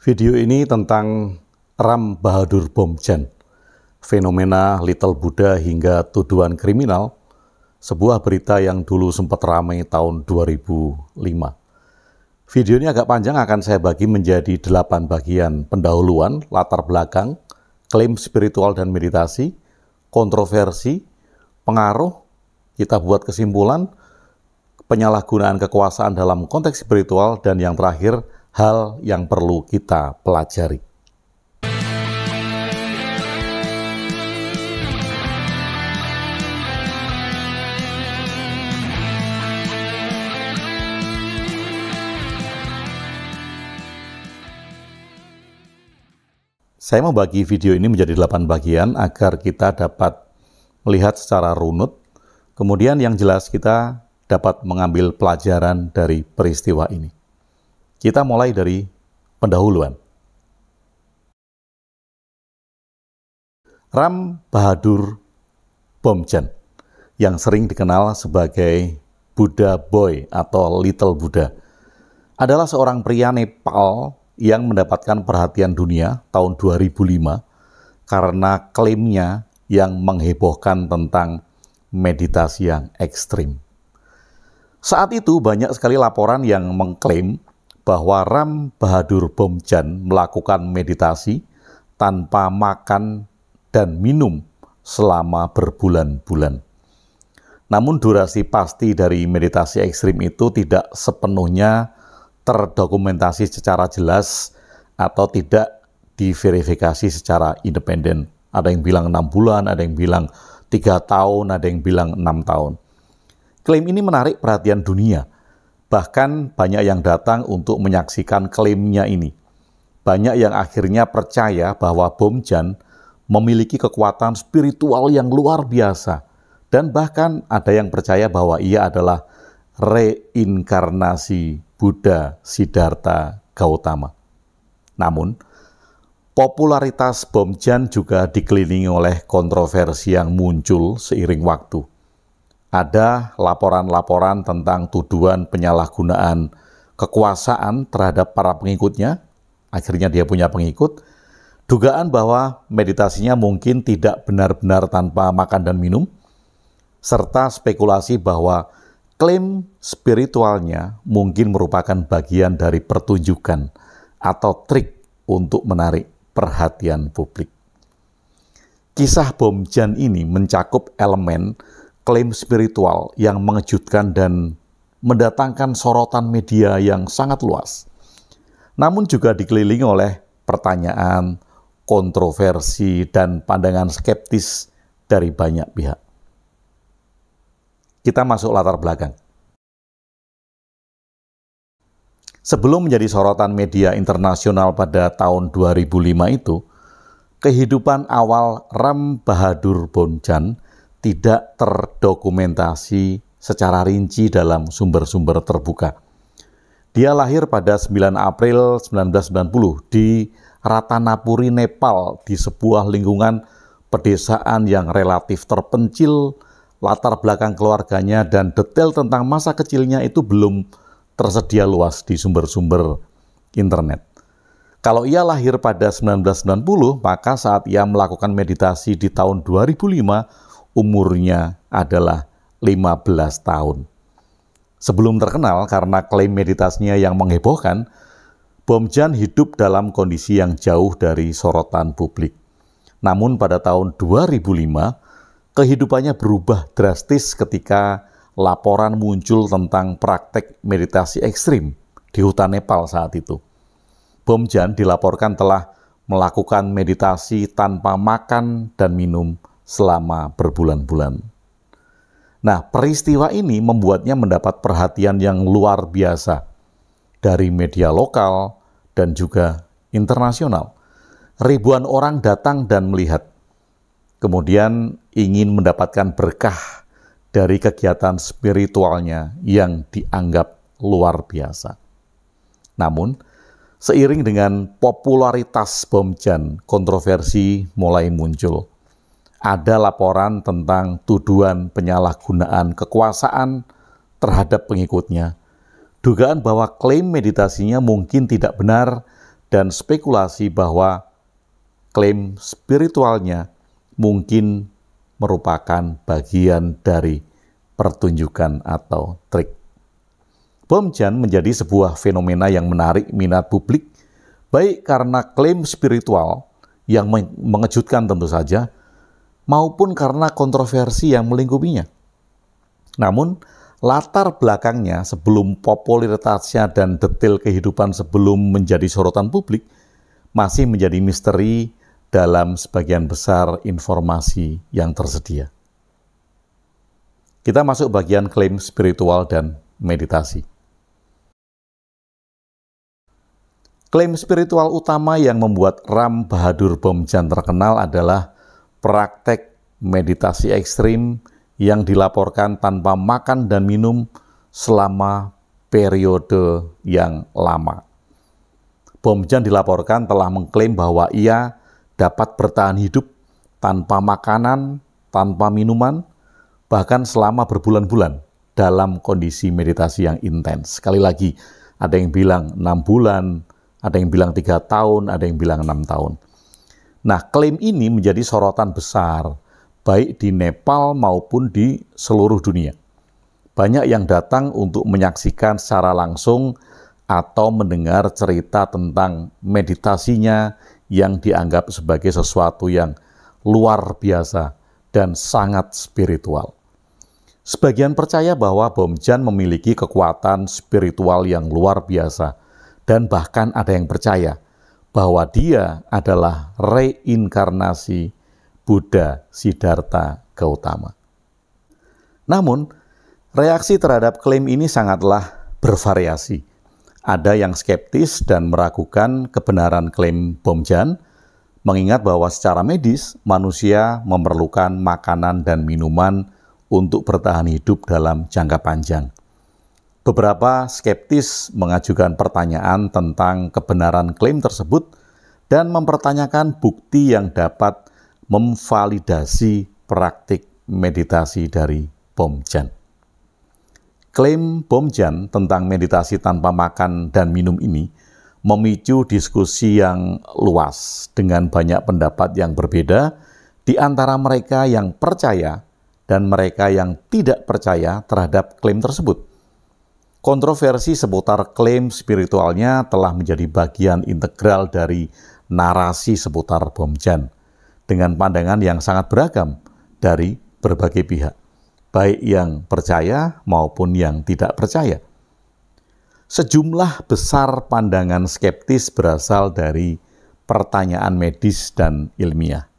Video ini tentang Ram Bahadur Bomjan, fenomena Little Buddha hingga tuduhan kriminal, sebuah berita yang dulu sempat ramai tahun 2005. Video ini agak panjang, akan saya bagi menjadi 8 bagian: pendahuluan, latar belakang, klaim spiritual dan meditasi, kontroversi, pengaruh, kita buat kesimpulan, penyalahgunaan kekuasaan dalam konteks spiritual, dan yang terakhir, hal yang perlu kita pelajari. Saya membagi video ini menjadi 8 bagian agar kita dapat melihat secara runut, kemudian yang jelas kita dapat mengambil pelajaran dari peristiwa ini. Kita mulai dari pendahuluan. Ram Bahadur Bomjan, yang sering dikenal sebagai Buddha Boy atau Little Buddha, adalah seorang pria Nepal yang mendapatkan perhatian dunia tahun 2005 karena klaimnya yang menghebohkan tentang meditasi yang ekstrim. Saat itu banyak sekali laporan yang mengklaim bahwa Ram Bahadur Bomjan melakukan meditasi tanpa makan dan minum selama berbulan-bulan. Namun durasi pasti dari meditasi ekstrim itu tidak sepenuhnya terdokumentasi secara jelas atau tidak diverifikasi secara independen. Ada yang bilang 6 bulan, ada yang bilang 3 tahun, ada yang bilang 6 tahun. Klaim ini menarik perhatian dunia. Bahkan banyak yang datang untuk menyaksikan klaimnya ini. Banyak yang akhirnya percaya bahwa Bomjan memiliki kekuatan spiritual yang luar biasa. Dan bahkan ada yang percaya bahwa ia adalah reinkarnasi Buddha Siddhartha Gautama. Namun, popularitas Bomjan juga dikelilingi oleh kontroversi yang muncul seiring waktu. Ada laporan-laporan tentang tuduhan penyalahgunaan kekuasaan terhadap para pengikutnya, akhirnya dia punya pengikut, dugaan bahwa meditasinya mungkin tidak benar-benar tanpa makan dan minum, serta spekulasi bahwa klaim spiritualnya mungkin merupakan bagian dari pertunjukan atau trik untuk menarik perhatian publik. Kisah Bomjan ini mencakup elemen klaim spiritual yang mengejutkan dan mendatangkan sorotan media yang sangat luas. Namun juga dikelilingi oleh pertanyaan, kontroversi, dan pandangan skeptis dari banyak pihak. Kita masuk latar belakang. Sebelum menjadi sorotan media internasional pada tahun 2005 itu, kehidupan awal Ram Bahadur Bomjan tidak terdokumentasi secara rinci dalam sumber-sumber terbuka. Dia lahir pada 9 April 1990 di Ratanapuri, Nepal, di sebuah lingkungan pedesaan yang relatif terpencil. Latar belakang keluarganya dan detail tentang masa kecilnya itu belum tersedia luas di sumber-sumber internet. Kalau ia lahir pada 1990, maka saat ia melakukan meditasi di tahun 2005, umurnya adalah 15 tahun. Sebelum terkenal karena klaim meditasinya yang menghebohkan, Bomjan hidup dalam kondisi yang jauh dari sorotan publik. Namun pada tahun 2005, kehidupannya berubah drastis ketika laporan muncul tentang praktek meditasi ekstrim di hutan Nepal saat itu. Bomjan dilaporkan telah melakukan meditasi tanpa makan dan minum selama berbulan-bulan. Nah, peristiwa ini membuatnya mendapat perhatian yang luar biasa dari media lokal dan juga internasional. Ribuan orang datang dan melihat, kemudian ingin mendapatkan berkah dari kegiatan spiritualnya yang dianggap luar biasa. Namun, seiring dengan popularitas Bomjan, kontroversi mulai muncul. Ada laporan tentang tuduhan penyalahgunaan kekuasaan terhadap pengikutnya, dugaan bahwa klaim meditasinya mungkin tidak benar dan spekulasi bahwa klaim spiritualnya mungkin merupakan bagian dari pertunjukan atau trik. Bom Jan menjadi sebuah fenomena yang menarik minat publik, baik karena klaim spiritual yang mengejutkan tentu saja, maupun karena kontroversi yang melingkupinya. Namun, latar belakangnya sebelum popularitasnya dan detail kehidupan sebelum menjadi sorotan publik masih menjadi misteri dalam sebagian besar informasi yang tersedia. Kita masuk bagian klaim spiritual dan meditasi. Klaim spiritual utama yang membuat Ram Bahadur Bomjan terkenal adalah praktek meditasi ekstrim yang dilaporkan tanpa makan dan minum selama periode yang lama. Bomjan dilaporkan telah mengklaim bahwa ia dapat bertahan hidup tanpa makanan, tanpa minuman, bahkan selama berbulan-bulan dalam kondisi meditasi yang intens. Sekali lagi, ada yang bilang 6 bulan, ada yang bilang 3 tahun, ada yang bilang 6 tahun. Nah, klaim ini menjadi sorotan besar, baik di Nepal maupun di seluruh dunia. Banyak yang datang untuk menyaksikan secara langsung atau mendengar cerita tentang meditasinya yang dianggap sebagai sesuatu yang luar biasa dan sangat spiritual. Sebagian percaya bahwa Bomjan memiliki kekuatan spiritual yang luar biasa, dan bahkan ada yang percaya bahwa dia adalah reinkarnasi Buddha Siddhartha Gautama. Namun, reaksi terhadap klaim ini sangatlah bervariasi. Ada yang skeptis dan meragukan kebenaran klaim Bomjan, mengingat bahwa secara medis manusia memerlukan makanan dan minuman untuk bertahan hidup dalam jangka panjang. Beberapa skeptis mengajukan pertanyaan tentang kebenaran klaim tersebut dan mempertanyakan bukti yang dapat memvalidasi praktik meditasi dari Bomjan. Klaim Bomjan tentang meditasi tanpa makan dan minum ini memicu diskusi yang luas dengan banyak pendapat yang berbeda di antara mereka yang percaya dan mereka yang tidak percaya terhadap klaim tersebut. Kontroversi seputar klaim spiritualnya telah menjadi bagian integral dari narasi seputar Bomjan, dengan pandangan yang sangat beragam dari berbagai pihak, baik yang percaya maupun yang tidak percaya. Sejumlah besar pandangan skeptis berasal dari pertanyaan medis dan ilmiah.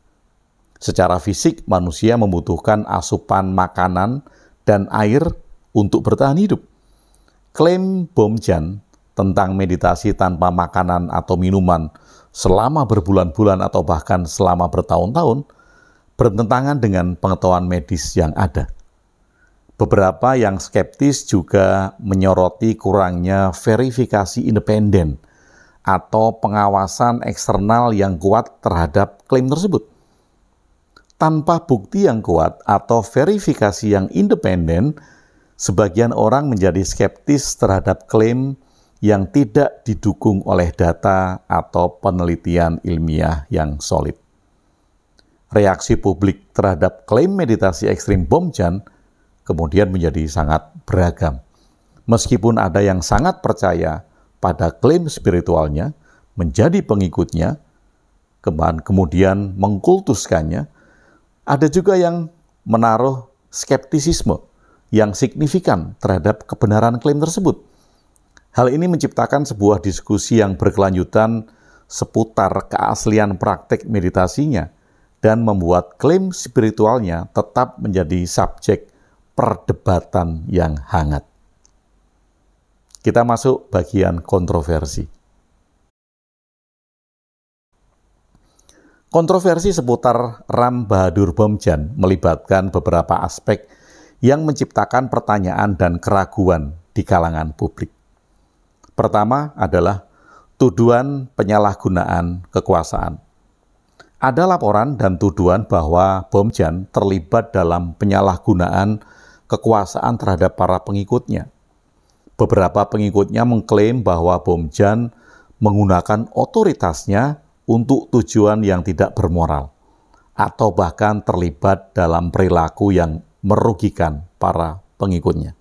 Secara fisik, manusia membutuhkan asupan makanan dan air untuk bertahan hidup. Klaim Bomjan tentang meditasi tanpa makanan atau minuman selama berbulan-bulan atau bahkan selama bertahun-tahun bertentangan dengan pengetahuan medis yang ada. Beberapa yang skeptis juga menyoroti kurangnya verifikasi independen atau pengawasan eksternal yang kuat terhadap klaim tersebut. Tanpa bukti yang kuat atau verifikasi yang independen, sebagian orang menjadi skeptis terhadap klaim yang tidak didukung oleh data atau penelitian ilmiah yang solid. Reaksi publik terhadap klaim meditasi ekstrim Bomjan kemudian menjadi sangat beragam. Meskipun ada yang sangat percaya pada klaim spiritualnya, menjadi pengikutnya, kemudian mengkultuskannya, ada juga yang menaruh skeptisisme yang signifikan terhadap kebenaran klaim tersebut. Hal ini menciptakan sebuah diskusi yang berkelanjutan seputar keaslian praktik meditasinya dan membuat klaim spiritualnya tetap menjadi subjek perdebatan yang hangat. Kita masuk bagian kontroversi. Kontroversi seputar Ram Bahadur Bomjan melibatkan beberapa aspek yang menciptakan pertanyaan dan keraguan di kalangan publik. Pertama adalah tuduhan penyalahgunaan kekuasaan. Ada laporan dan tuduhan bahwa Bomjan terlibat dalam penyalahgunaan kekuasaan terhadap para pengikutnya. Beberapa pengikutnya mengklaim bahwa Bomjan menggunakan otoritasnya untuk tujuan yang tidak bermoral, atau bahkan terlibat dalam perilaku yang merugikan para pengikutnya.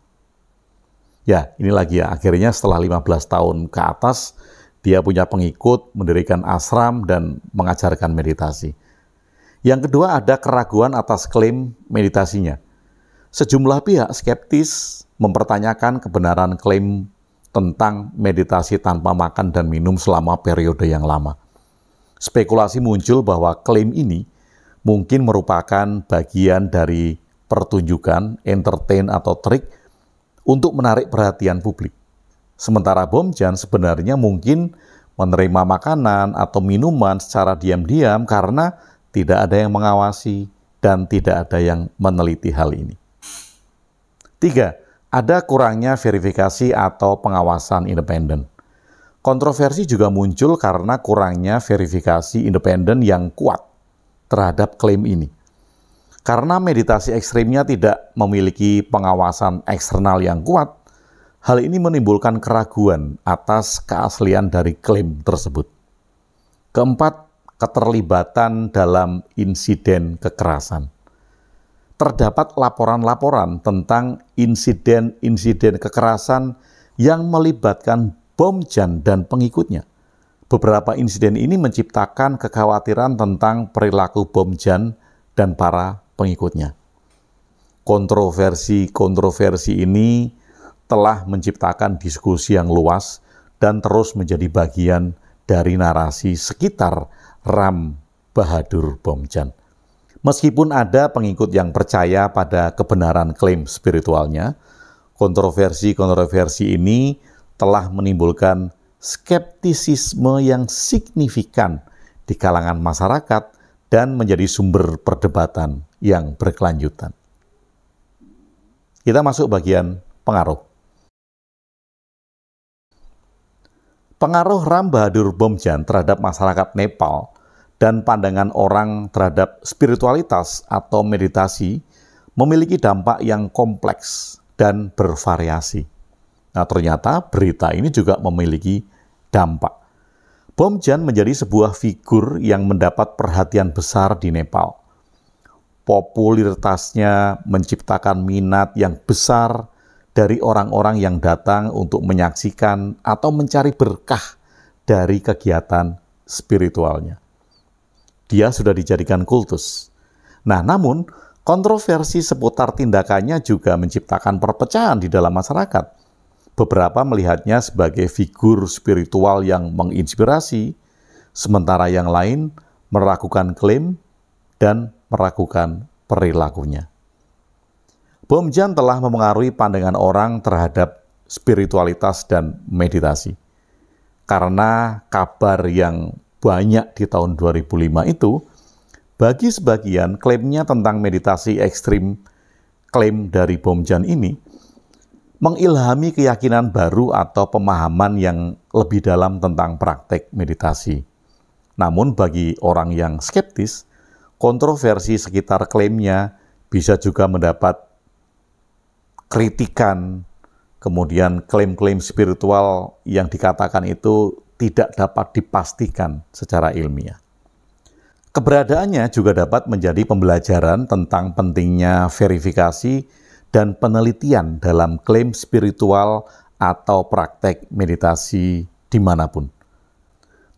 Ya, ini lagi ya, akhirnya setelah 15 tahun ke atas, dia punya pengikut, mendirikan ashram, dan mengajarkan meditasi. Yang kedua, ada keraguan atas klaim meditasinya. Sejumlah pihak skeptis mempertanyakan kebenaran klaim tentang meditasi tanpa makan dan minum selama periode yang lama. Spekulasi muncul bahwa klaim ini mungkin merupakan bagian dari pertunjukan, entertain, atau trik untuk menarik perhatian publik. Sementara Bomjan sebenarnya mungkin menerima makanan atau minuman secara diam-diam karena tidak ada yang mengawasi dan tidak ada yang meneliti hal ini. 3. Ada kurangnya verifikasi atau pengawasan independen. Kontroversi juga muncul karena kurangnya verifikasi independen yang kuat terhadap klaim ini. Karena meditasi ekstrimnya tidak memiliki pengawasan eksternal yang kuat, hal ini menimbulkan keraguan atas keaslian dari klaim tersebut. Keempat, keterlibatan dalam insiden kekerasan. Terdapat laporan-laporan tentang insiden-insiden kekerasan yang melibatkan Bomjan dan pengikutnya. Beberapa insiden ini menciptakan kekhawatiran tentang perilaku Bomjan dan para pengikutnya. Kontroversi ini telah menciptakan diskusi yang luas dan terus menjadi bagian dari narasi sekitar Ram Bahadur Bomjan. Meskipun ada pengikut yang percaya pada kebenaran klaim spiritualnya, kontroversi ini telah menimbulkan skeptisisme yang signifikan di kalangan masyarakat dan menjadi sumber perdebatan yang berkelanjutan. Kita masuk bagian pengaruh. Pengaruh Ram Bahadur Bomjan terhadap masyarakat Nepal dan pandangan orang terhadap spiritualitas atau meditasi memiliki dampak yang kompleks dan bervariasi. Nah, ternyata berita ini juga memiliki dampak. Bomjan menjadi sebuah figur yang mendapat perhatian besar di Nepal. Popularitasnya menciptakan minat yang besar dari orang-orang yang datang untuk menyaksikan atau mencari berkah dari kegiatan spiritualnya. Dia sudah dijadikan kultus. Nah, namun kontroversi seputar tindakannya juga menciptakan perpecahan di dalam masyarakat. Beberapa melihatnya sebagai figur spiritual yang menginspirasi, sementara yang lain meragukan klaim dan meragukan perilakunya. Bomjan telah memengaruhi pandangan orang terhadap spiritualitas dan meditasi. Karena kabar yang banyak di tahun 2005 itu, bagi sebagian klaimnya tentang meditasi ekstrim, klaim dari Bomjan ini, mengilhami keyakinan baru atau pemahaman yang lebih dalam tentang praktek meditasi. Namun bagi orang yang skeptis, kontroversi sekitar klaimnya bisa juga mendapat kritikan, kemudian klaim-klaim spiritual yang dikatakan itu tidak dapat dipastikan secara ilmiah. Keberadaannya juga dapat menjadi pembelajaran tentang pentingnya verifikasi dan penelitian dalam klaim spiritual atau praktek meditasi dimanapun.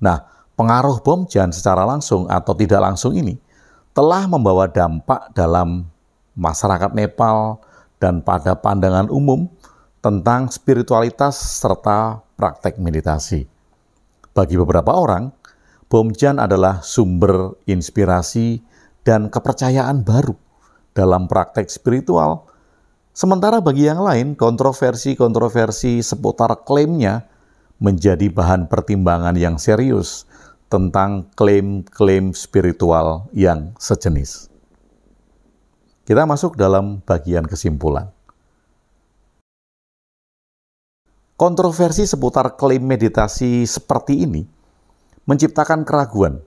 Nah, pengaruh Bomjan secara langsung atau tidak langsung ini telah membawa dampak dalam masyarakat Nepal dan pada pandangan umum tentang spiritualitas serta praktek meditasi. Bagi beberapa orang, Bomjan adalah sumber inspirasi dan kepercayaan baru dalam praktek spiritual. Sementara bagi yang lain, kontroversi seputar klaimnya menjadi bahan pertimbangan yang serius tentang klaim-klaim spiritual yang sejenis. Kita masuk dalam bagian kesimpulan. Kontroversi seputar klaim meditasi seperti ini menciptakan keraguan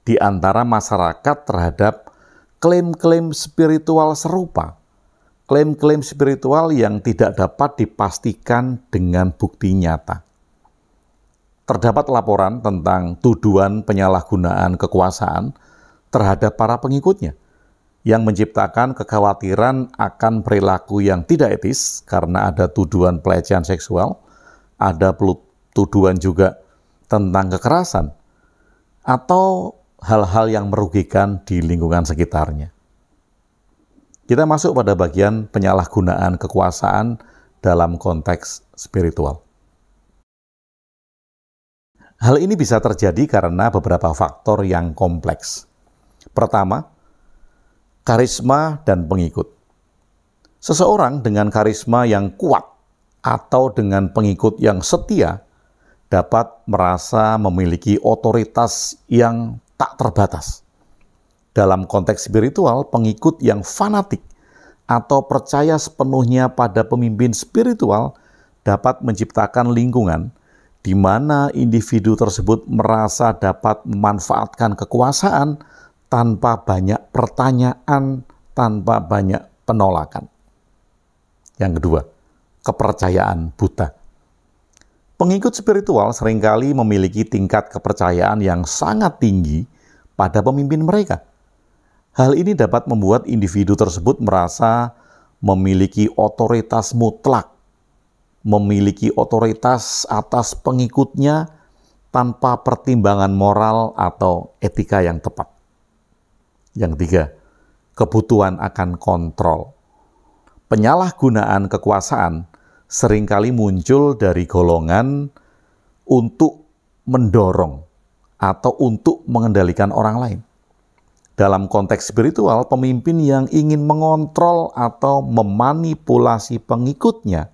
di antara masyarakat terhadap klaim-klaim spiritual serupa, klaim-klaim spiritual yang tidak dapat dipastikan dengan bukti nyata. terdapat laporan tentang tuduhan penyalahgunaan kekuasaan terhadap para pengikutnya, yang menciptakan kekhawatiran akan perilaku yang tidak etis karena ada tuduhan pelecehan seksual, ada tuduhan juga tentang kekerasan, atau hal-hal yang merugikan di lingkungan sekitarnya. Kita masuk pada bagian penyalahgunaan kekuasaan dalam konteks spiritual. Hal ini bisa terjadi karena beberapa faktor yang kompleks. Pertama, karisma dan pengikut. Seseorang dengan karisma yang kuat atau dengan pengikut yang setia dapat merasa memiliki otoritas yang tak terbatas. Dalam konteks spiritual, pengikut yang fanatik atau percaya sepenuhnya pada pemimpin spiritual dapat menciptakan lingkungan di mana individu tersebut merasa dapat memanfaatkan kekuasaan tanpa banyak pertanyaan, tanpa banyak penolakan. Yang kedua, kepercayaan buta. Pengikut spiritual seringkali memiliki tingkat kepercayaan yang sangat tinggi pada pemimpin mereka. Hal ini dapat membuat individu tersebut merasa memiliki otoritas mutlak, memiliki otoritas atas pengikutnya tanpa pertimbangan moral atau etika yang tepat. Yang ketiga, kebutuhan akan kontrol. Penyalahgunaan kekuasaan seringkali muncul dari golongan untuk mendorong atau untuk mengendalikan orang lain. Dalam konteks spiritual, pemimpin yang ingin mengontrol atau memanipulasi pengikutnya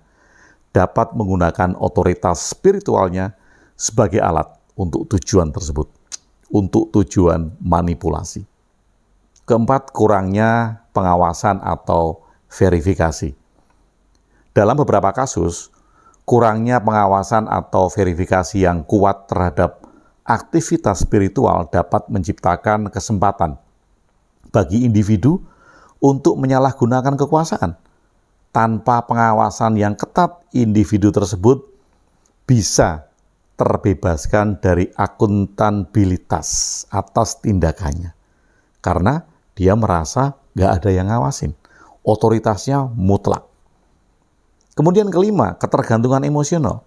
dapat menggunakan otoritas spiritualnya sebagai alat untuk tujuan tersebut, untuk tujuan manipulasi. Keempat, kurangnya pengawasan atau verifikasi. Dalam beberapa kasus, kurangnya pengawasan atau verifikasi yang kuat terhadap aktivitas spiritual dapat menciptakan kesempatan bagi individu untuk menyalahgunakan kekuasaan. Tanpa pengawasan yang ketat, individu tersebut bisa terbebaskan dari akuntabilitas atas tindakannya. Karena dia merasa nggak ada yang ngawasin. Otoritasnya mutlak. Kemudian kelima, ketergantungan emosional.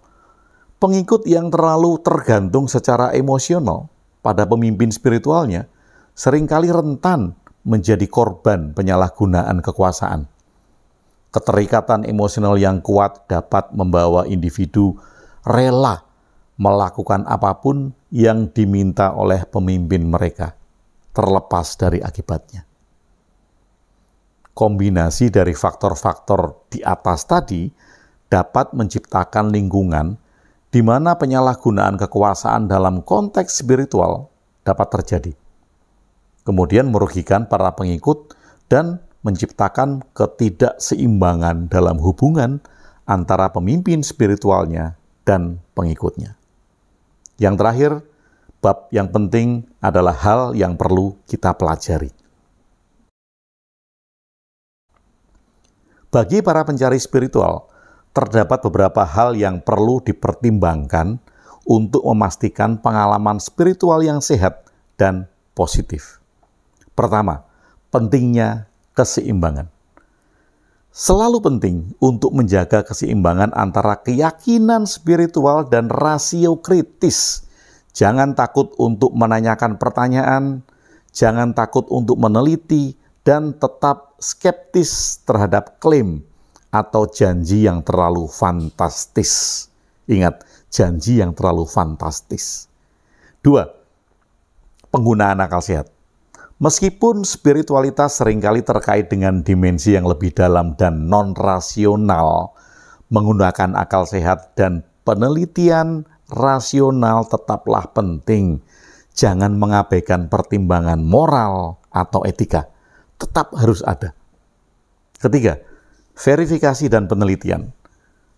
Pengikut yang terlalu tergantung secara emosional pada pemimpin spiritualnya seringkali rentan menjadi korban penyalahgunaan kekuasaan. Keterikatan emosional yang kuat dapat membawa individu rela melakukan apapun yang diminta oleh pemimpin mereka, terlepas dari akibatnya. Kombinasi dari faktor-faktor di atas tadi dapat menciptakan lingkungan di mana penyalahgunaan kekuasaan dalam konteks spiritual dapat terjadi. Kemudian merugikan para pengikut dan menciptakan ketidakseimbangan dalam hubungan antara pemimpin spiritualnya dan pengikutnya. Yang terakhir, bab yang penting adalah hal yang perlu kita pelajari. Bagi para pencari spiritual, terdapat beberapa hal yang perlu dipertimbangkan untuk memastikan pengalaman spiritual yang sehat dan positif. Pertama, pentingnya keseimbangan. Selalu penting untuk menjaga keseimbangan antara keyakinan spiritual dan rasio kritis. Jangan takut untuk menanyakan pertanyaan, jangan takut untuk meneliti, dan tetap skeptis terhadap klaim atau janji yang terlalu fantastis. Ingat, janji yang terlalu fantastis. 2. Penggunaan akal sehat. Meskipun spiritualitas seringkali terkait dengan dimensi yang lebih dalam dan non-rasional, menggunakan akal sehat dan penelitian rasional tetaplah penting. Jangan mengabaikan pertimbangan moral atau etika. Tetap harus ada. Ketiga, verifikasi dan penelitian.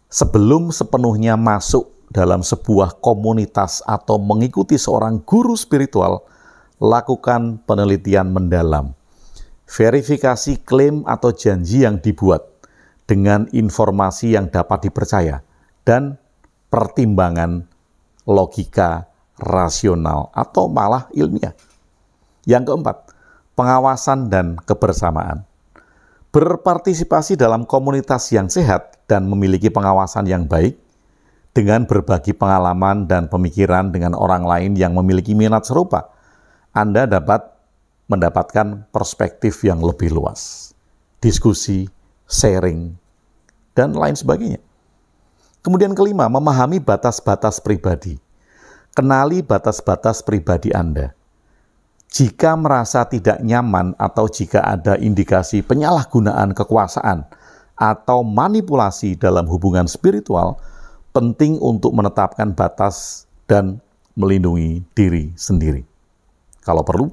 Sebelum sepenuhnya masuk dalam sebuah komunitas atau mengikuti seorang guru spiritual, lakukan penelitian mendalam. Verifikasi klaim atau janji yang dibuat dengan informasi yang dapat dipercaya dan pertimbangan logika, rasional, atau malah ilmiah. Yang keempat, pengawasan dan kebersamaan. Berpartisipasi dalam komunitas yang sehat dan memiliki pengawasan yang baik, dengan berbagi pengalaman dan pemikiran dengan orang lain yang memiliki minat serupa, Anda dapat mendapatkan perspektif yang lebih luas, diskusi, sharing, dan lain sebagainya. Kemudian kelima, memahami batas-batas pribadi. Kenali batas-batas pribadi Anda. Jika merasa tidak nyaman atau jika ada indikasi penyalahgunaan kekuasaan atau manipulasi dalam hubungan spiritual, penting untuk menetapkan batas dan melindungi diri sendiri. Kalau perlu,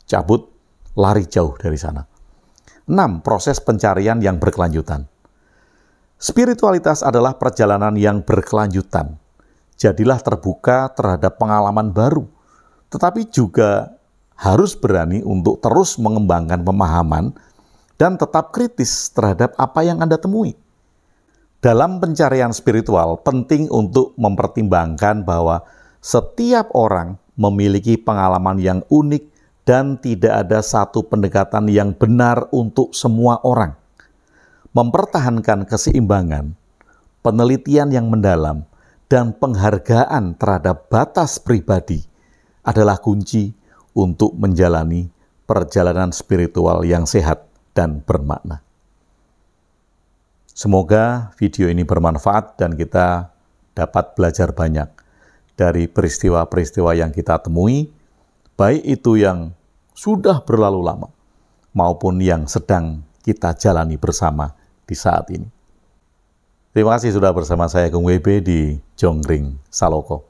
cabut, lari jauh dari sana. 6. Proses pencarian yang berkelanjutan. Spiritualitas adalah perjalanan yang berkelanjutan. Jadilah terbuka terhadap pengalaman baru, tetapi juga harus berani untuk terus mengembangkan pemahaman dan tetap kritis terhadap apa yang Anda temui. Dalam pencarian spiritual, penting untuk mempertimbangkan bahwa setiap orang memiliki pengalaman yang unik dan tidak ada satu pendekatan yang benar untuk semua orang. Mempertahankan keseimbangan, penelitian yang mendalam, dan penghargaan terhadap batas pribadi adalah kunci untuk menjalani perjalanan spiritual yang sehat dan bermakna. Semoga video ini bermanfaat dan kita dapat belajar banyak dari peristiwa-peristiwa yang kita temui, baik itu yang sudah berlalu lama maupun yang sedang kita jalani bersama di saat ini. Terima kasih sudah bersama saya Gung WB di Jonggring Saloko.